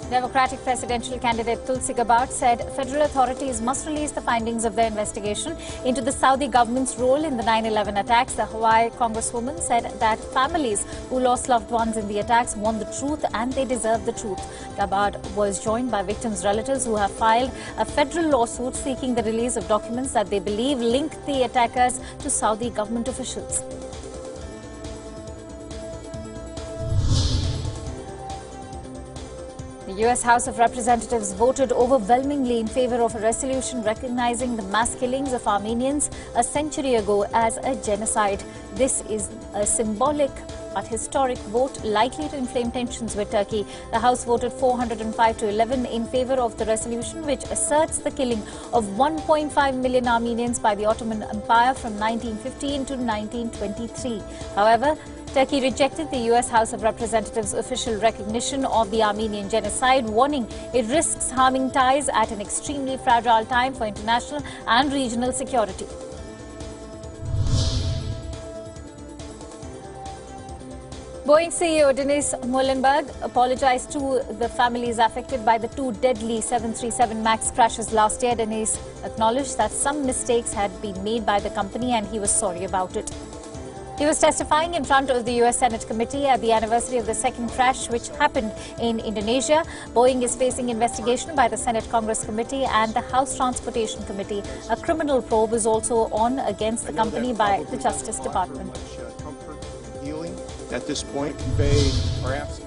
Democratic presidential candidate Tulsi Gabbard said federal authorities must release the findings of their investigation into the Saudi government's role in the 9/11 attacks. The Hawaii congresswoman said that families who lost loved ones in the attacks want the truth and they deserve the truth. Gabbard was joined by victims' relatives who have filed a federal lawsuit seeking the release of documents that they believe link the attackers to Saudi government officials. The U.S. House of Representatives voted overwhelmingly in favor of a resolution recognizing the mass killings of Armenians a century ago as a genocide. This is a symbolic but historic vote likely to inflame tensions with Turkey. The House voted 405 to 11 in favor of the resolution, which asserts the killing of 1.5 million Armenians by the Ottoman Empire from 1915 to 1923. However, Turkey rejected the U.S. House of Representatives' official recognition of the Armenian genocide, warning it risks harming ties at an extremely fragile time for international and regional security. Boeing CEO Dennis Muilenburg apologized to the families affected by the two deadly 737 MAX crashes last year. Dennis acknowledged that some mistakes had been made by the company and he was sorry about it. He was testifying in front of the U.S. Senate committee at the anniversary of the second crash, which happened in Indonesia. Boeing is facing investigation by the Senate Congress Committee and the House Transportation Committee. A criminal probe is also on against the company by the Justice Department. Comfort and healing at this point convey our absence.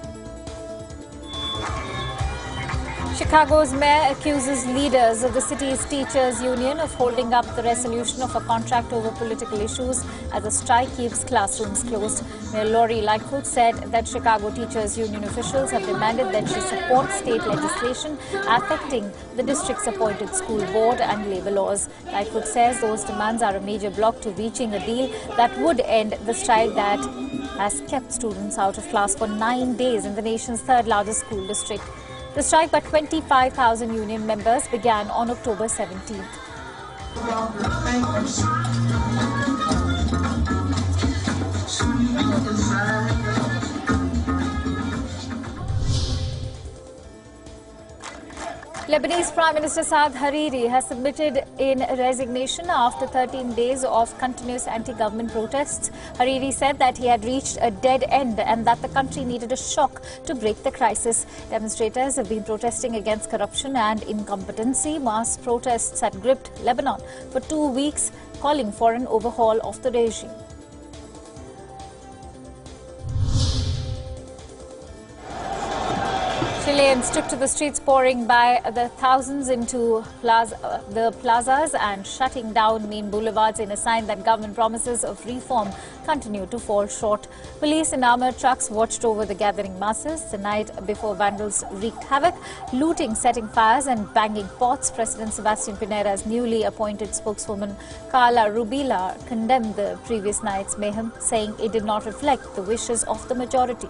Chicago's mayor accuses leaders of the city's teachers' union of holding up the resolution of a contract over political issues as a strike keeps classrooms closed. Mayor Lori Lightfoot said that Chicago teachers' union officials have demanded that she support state legislation affecting the district's appointed school board and labor laws. Lightfoot says those demands are a major block to reaching a deal that would end the strike that has kept students out of class for 9 days in the nation's third largest school district. The strike by 25,000 union members began on October 17th. Lebanese Prime Minister Saad Hariri has submitted in resignation after 13 days of continuous anti-government protests. Hariri said that he had reached a dead end and that the country needed a shock to break the crisis. Demonstrators have been protesting against corruption and incompetency. Mass protests had gripped Lebanon for 2 weeks, calling for an overhaul of the regime. Chileans took to the streets, pouring by the thousands into the plazas and shutting down main boulevards in a sign that government promises of reform continue to fall short. Police in armored trucks watched over the gathering masses. The night before, vandals wreaked havoc, looting, setting fires and banging pots. President Sebastián Piñera's newly appointed spokeswoman Carla Rubilar condemned the previous night's mayhem, saying it did not reflect the wishes of the majority.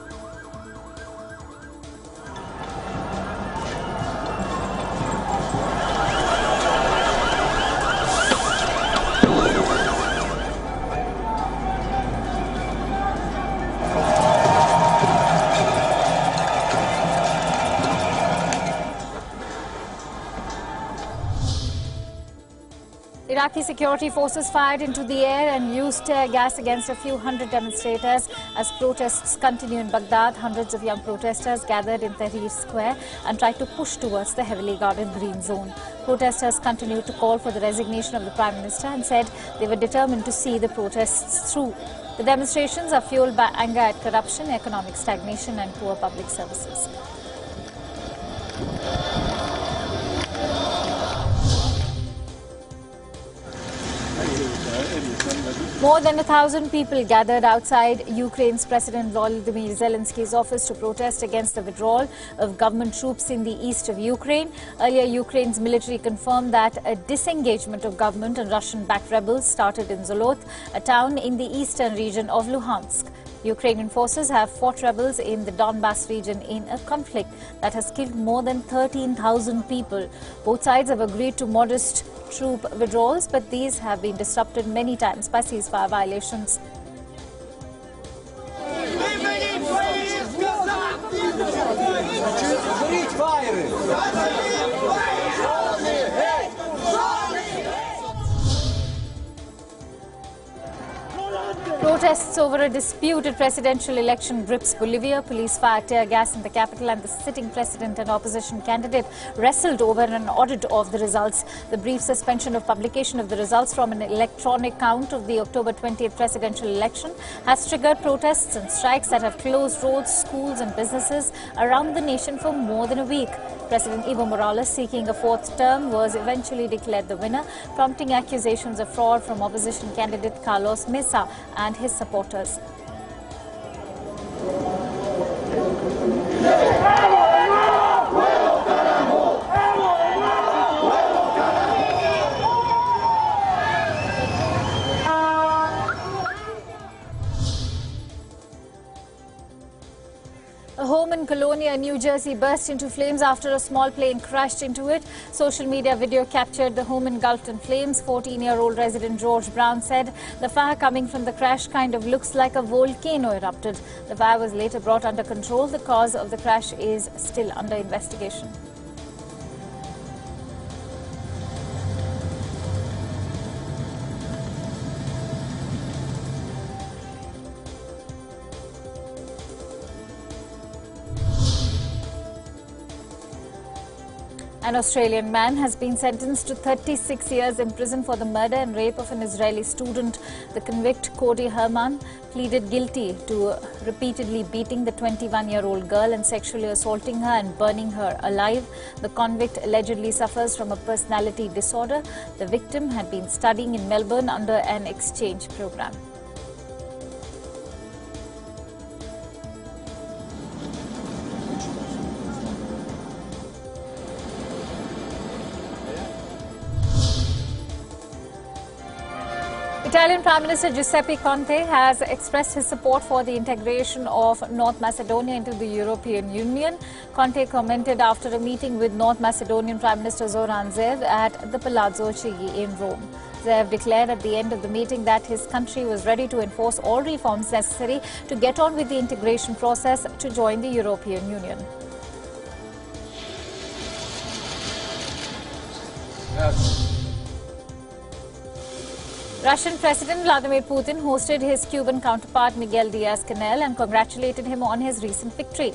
Iraqi security forces fired into the air and used tear gas against a few hundred demonstrators as protests continue in Baghdad. Hundreds of young protesters gathered in Tahrir Square and tried to push towards the heavily guarded green zone. Protesters continued to call for the resignation of the Prime Minister and said they were determined to see the protests through. The demonstrations are fueled by anger at corruption, economic stagnation and poor public services. More than 1,000 people gathered outside Ukraine's President Volodymyr Zelensky's office to protest against the withdrawal of government troops in the east of Ukraine. Earlier, Ukraine's military confirmed that a disengagement of government and Russian-backed rebels started in Zoloth, a town in the eastern region of Luhansk. Ukrainian forces have fought rebels in the Donbass region in a conflict that has killed more than 13,000 people. Both sides have agreed to modest troop withdrawals, but these have been disrupted many times by ceasefire violations. WILDFIRES! Protests over a disputed presidential election grips Bolivia. Police fired tear gas in the capital and the sitting president and opposition candidate wrestled over an audit of the results. The brief suspension of publication of the results from an electronic count of the October 20th presidential election has triggered protests and strikes that have closed roads, schools and businesses around the nation for more than a week. President Evo Morales, seeking a fourth term, was eventually declared the winner, prompting accusations of fraud from opposition candidate Carlos Mesa and his supporters. A home in Colonia, New Jersey burst into flames after a small plane crashed into it. Social media video captured the home engulfed in flames. 14-year-old resident George Brown said the fire coming from the crash kind of looks like a volcano erupted. The fire was later brought under control. The cause of the crash is still under investigation. An Australian man has been sentenced to 36 years in prison for the murder and rape of an Israeli student. The convict, Cody Herman, pleaded guilty to repeatedly beating the 21-year-old girl and sexually assaulting her and burning her alive. The convict allegedly suffers from a personality disorder. The victim had been studying in Melbourne under an exchange program. Italian Prime Minister Giuseppe Conte has expressed his support for the integration of North Macedonia into the European Union. Conte commented after a meeting with North Macedonian Prime Minister Zoran Zaev at the Palazzo Chigi in Rome. Zaev declared at the end of the meeting that his country was ready to enforce all reforms necessary to get on with the integration process to join the European Union. Yes. Russian President Vladimir Putin hosted his Cuban counterpart Miguel Diaz-Canel and congratulated him on his recent victory.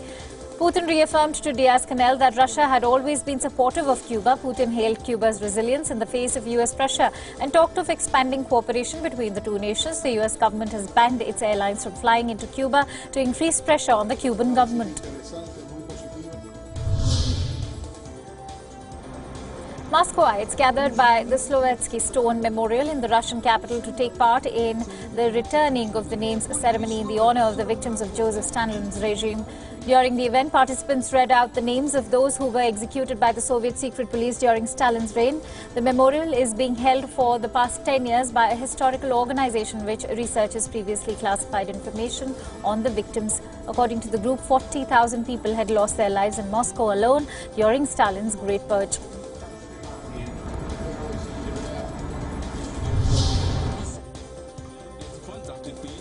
Putin reaffirmed to Diaz-Canel that Russia had always been supportive of Cuba. Putin hailed Cuba's resilience in the face of U.S. pressure and talked of expanding cooperation between the two nations. The U.S. government has banned its airlines from flying into Cuba to increase pressure on the Cuban government. Moscowites gathered by the Slovetsky Stone Memorial in the Russian capital to take part in the returning of the names ceremony in the honor of the victims of Joseph Stalin's regime. During the event, participants read out the names of those who were executed by the Soviet secret police during Stalin's reign. The memorial is being held for the past 10 years by a historical organization which researches previously classified information on the victims. According to the group, 40,000 people had lost their lives in Moscow alone during Stalin's Great Purge.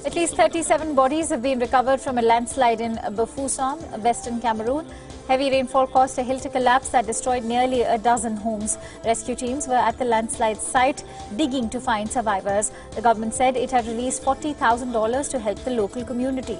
At least 37 bodies have been recovered from a landslide in Bafoussam, western Cameroon. Heavy rainfall caused a hill to collapse that destroyed nearly a dozen homes. Rescue teams were at the landslide site digging to find survivors. The government said it had released $40,000 to help the local community.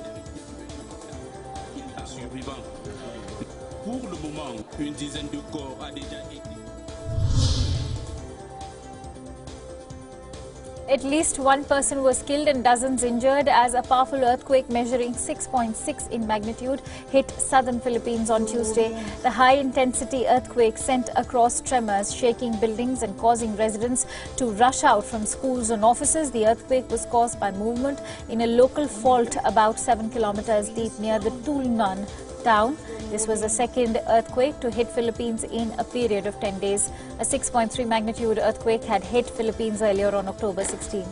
At least one person was killed and dozens injured as a powerful earthquake measuring 6.6 in magnitude hit southern Philippines on Tuesday. The high-intensity earthquake sent across tremors, shaking buildings and causing residents to rush out from schools and offices. The earthquake was caused by movement in a local fault about 7 kilometers deep near the Tulnan town. This was the second earthquake to hit Philippines in a period of 10 days. A 6.3 magnitude earthquake had hit Philippines earlier on October 16.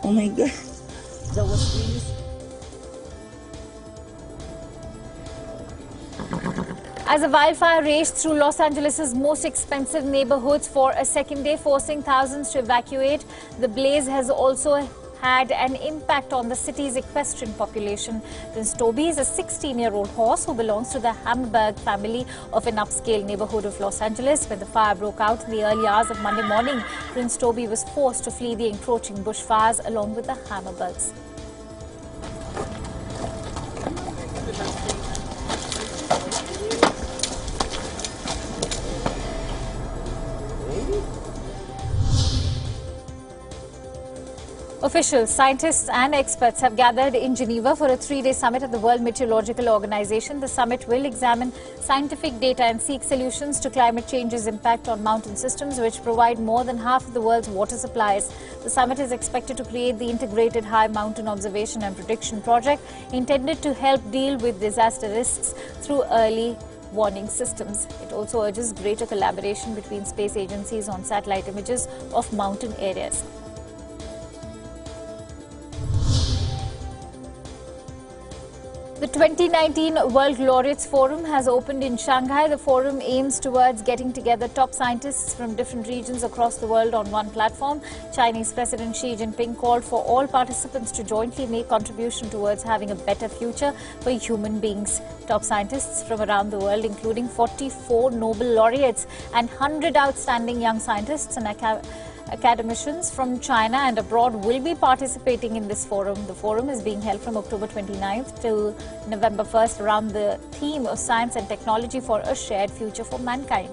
Oh my God. That was really... As a wildfire raged through Los Angeles' most expensive neighborhoods for a second day, forcing thousands to evacuate, the blaze has also had an impact on the city's equestrian population. Prince Toby is a 16-year-old horse who belongs to the Hammerberg family of an upscale neighborhood of Los Angeles. When the fire broke out in the early hours of Monday morning, Prince Toby was forced to flee the encroaching bushfires along with the Hammerbergs. Officials, scientists and experts have gathered in Geneva for a 3-day summit of the World Meteorological Organization. The summit will examine scientific data and seek solutions to climate change's impact on mountain systems, which provide more than half of the world's water supplies. The summit is expected to create the Integrated High Mountain Observation and Prediction Project, intended to help deal with disaster risks through early warning systems. It also urges greater collaboration between space agencies on satellite images of mountain areas. The 2019 World Laureates Forum has opened in Shanghai. The forum aims towards getting together top scientists from different regions across the world on one platform. Chinese President Xi Jinping called for all participants to jointly make contribution towards having a better future for human beings. Top scientists from around the world, including 44 Nobel laureates and 100 outstanding young scientists and academicians from China and abroad, will be participating in this forum. The forum is being held from October 29th till November 1st around the theme of science and technology for a shared future for mankind.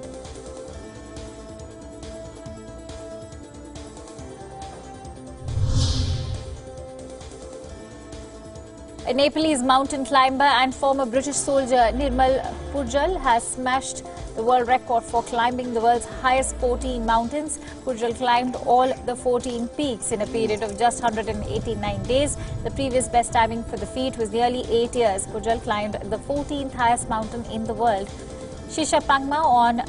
A Nepalese mountain climber and former British soldier Nirmal Purjal has smashed the world record for climbing the world's highest 14 mountains. Purjal climbed all the 14 peaks in a period of just 189 days. The previous best timing for the feat was nearly 8 years. Purjal climbed the 14th highest mountain in the world, Shishapangma, on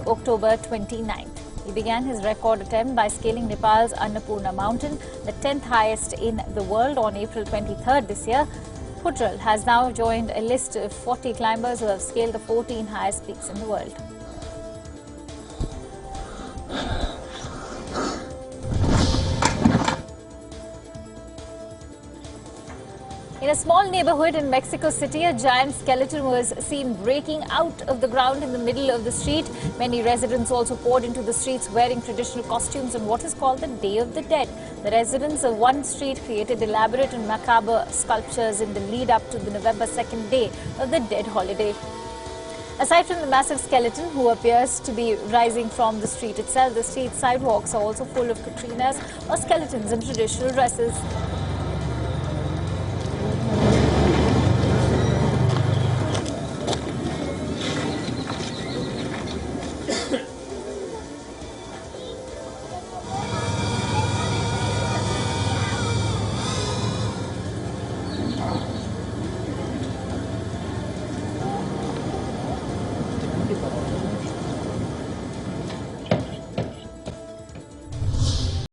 October 29th. He began his record attempt by scaling Nepal's Annapurna mountain, the 10th highest in the world, on April 23rd this year. Purjal has now joined a list of 40 climbers who have scaled the 14 highest peaks in the world. In a small neighborhood in Mexico City, a giant skeleton was seen breaking out of the ground in the middle of the street. Many residents also poured into the streets wearing traditional costumes on what is called the Day of the Dead. The residents of one street created elaborate and macabre sculptures in the lead up to the November 2nd day of the Dead holiday. Aside from the massive skeleton, who appears to be rising from the street itself, the street sidewalks are also full of Katrinas or skeletons in traditional dresses.